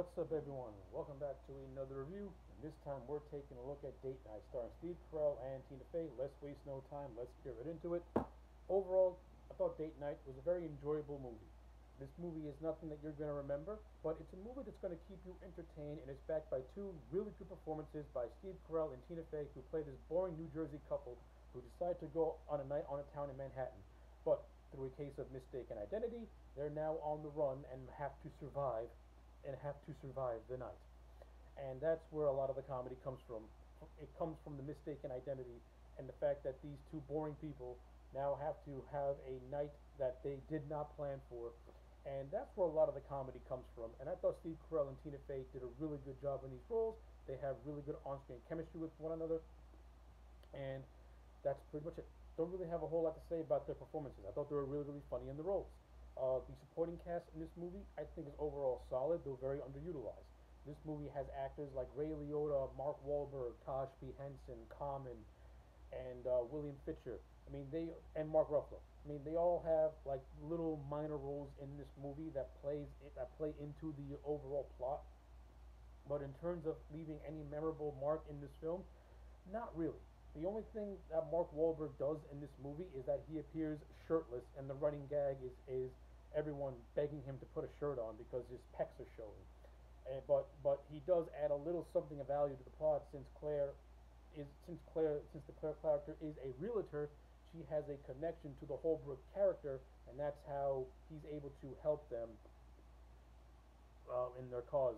What's up, everyone? Welcome back to another review. And this time we're taking a look at Date Night, starring Steve Carell and Tina Fey. Let's waste no time. Let's get right into it. Overall, I thought Date Night was a very enjoyable movie. This movie is nothing that you're going to remember, but it's a movie that's going to keep you entertained, and it's backed by two really good performances by Steve Carell and Tina Fey, who play this boring New Jersey couple who decide to go on a night on a town in Manhattan. But through a case of mistaken identity, they're now on the run and have to survive the night. And that's where a lot of the comedy comes from. It comes from the mistaken identity and the fact that these two boring people now have to have a night that they did not plan for. And that's where a lot of the comedy comes from. And I thought Steve Carell and Tina Fey did a really good job in these roles. They have really good on-screen chemistry with one another, and that's pretty much it. Don't really have a whole lot to say about their performances. I thought they were really, really funny in the roles. The supporting cast in this movie, I think, is overall solid, though very underutilized. This movie has actors like Ray Liotta, Mark Wahlberg, Taj P. Henson, Common, and William Fisher. And Mark Ruffalo. They all have like little minor roles in this movie that play into the overall plot. But in terms of leaving any memorable mark in this film, not really. The only thing that Mark Wahlberg does in this movie is that he appears shirtless, and the running gag is everyone begging him to put a shirt on because his pecs are showing. But he does add a little something of value to the plot since the Claire character is a realtor. She has a connection to the Holbrook character, and that's how he's able to help them in their cause.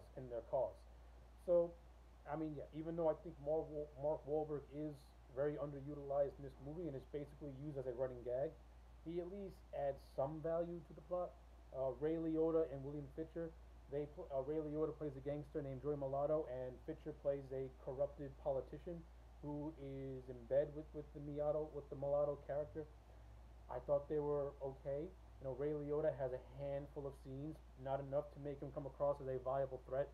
So, yeah. Even though I think Mark Wahlberg is very underutilized in this movie and is basically used as a running gag, he at least adds some value to the plot. Ray Liotta and William Fisher. Ray Liotta plays a gangster named Joey Mulatto, and Fisher plays a corrupted politician who is in bed with the Mulatto character. I thought they were okay. Ray Liotta has a handful of scenes, not enough to make him come across as a viable threat.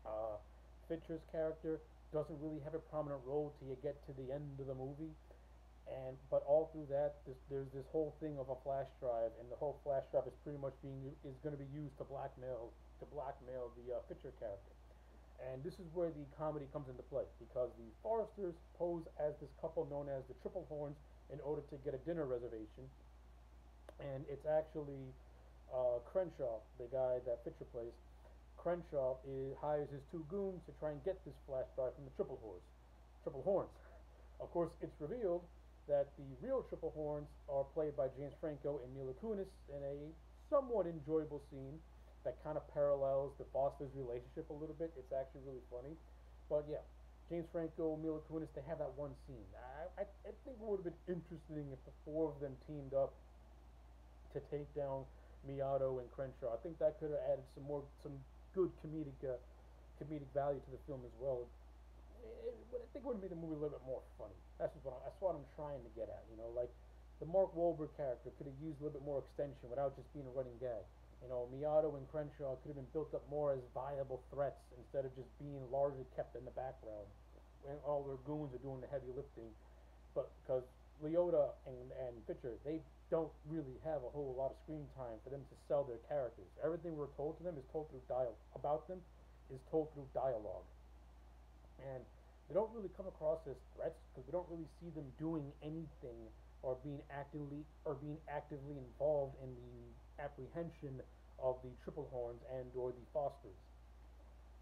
Uh, Fisher's character doesn't really have a prominent role till you get to the end of the movie, and but all through that, there's this whole thing of a flash drive, and the whole flash drive is pretty much being is going to be used to blackmail the Fisher character. And this is where the comedy comes into play because the Forresters pose as this couple known as the Triple Horns in order to get a dinner reservation, and it's actually Crenshaw, the guy that Fisher plays. Hires his two goons to try and get this flash drive from the Triple Horns. Of course, it's revealed that the real Triple Horns are played by James Franco and Mila Kunis in a somewhat enjoyable scene that kind of parallels the Foster's relationship a little bit. It's actually really funny. But yeah, James Franco, Mila Kunis, they have that one scene. I think it would have been interesting if the four of them teamed up to take down Miato and Crenshaw. I think that could have added some good comedic value to the film as well. I think it would have made the movie a little bit more funny. That's what I'm trying to get at. Like the Mark Wahlberg character could have used a little bit more extension without just being a running gag. Miato and Crenshaw could have been built up more as viable threats instead of just being largely kept in the background when all their goons are doing the heavy lifting. But because Leota and Fisher, they don't really have a whole lot of screen time for them to sell their characters. Everything we're told to them is told through about them is told through dialogue, and they don't really come across as threats because we don't really see them doing anything or being actively involved in the apprehension of the Triple Horns and or the Fosters.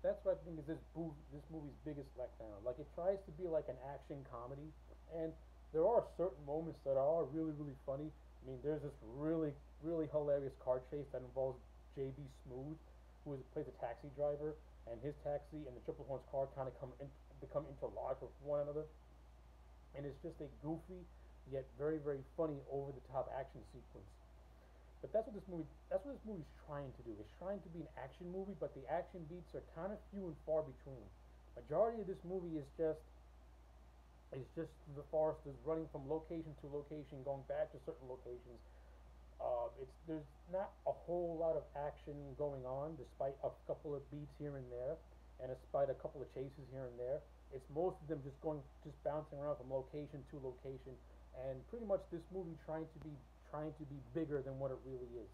That's what I think is this movie's biggest letdown. Like, it tries to be like an action comedy, and there are certain moments that are really, really funny. There's this really, really hilarious car chase that involves J.B. Smoove, plays a taxi driver, and his taxi and the Triple Horns car kind of become interlocked with one another, and it's just a goofy yet very, very funny, over the top action sequence. But that's what this movie's trying to do. It's trying to be an action movie, but the action beats are kind of few and far between. Majority of this movie is just the Foresters running from location to location, going back to certain locations. There's not a whole lot of action going on, despite a couple of beats here and there, and despite a couple of chases here and there. It's most of them just bouncing around from location to location, and pretty much this movie trying to be bigger than what it really is.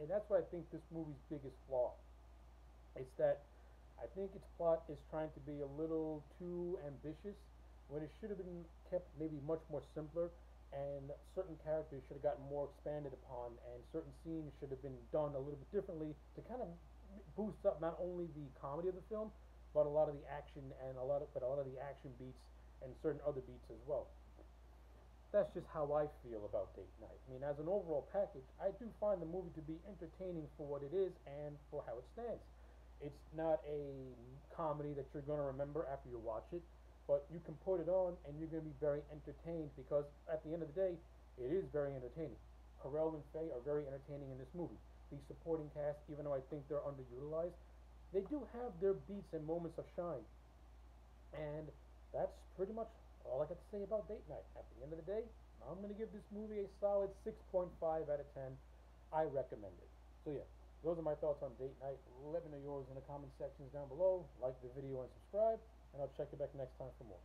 And that's what I think this movie's biggest flaw. It's that I think its plot is trying to be a little too ambitious when it should have been kept maybe much more simpler, and certain characters should have gotten more expanded upon, and certain scenes should have been done a little bit differently to kind of boost up not only the comedy of the film, but a lot of the action and a lot of the action beats and certain other beats as well. That's just how I feel about Date Night. I mean, as an overall package, I do find the movie to be entertaining for what it is and for how it stands. It's not a comedy that you're going to remember after you watch it, but you can put it on and you're going to be very entertained because at the end of the day, it is very entertaining. Carell and Faye are very entertaining in this movie. The supporting cast, even though I think they're underutilized, they do have their beats and moments of shine. And that's pretty much all I got to say about Date Night. At the end of the day, I'm going to give this movie a solid 6.5 out of 10. I recommend it. So, yeah, those are my thoughts on Date Night. Let me know yours in the comment sections down below. Like the video and subscribe, and I'll check you back next time for more.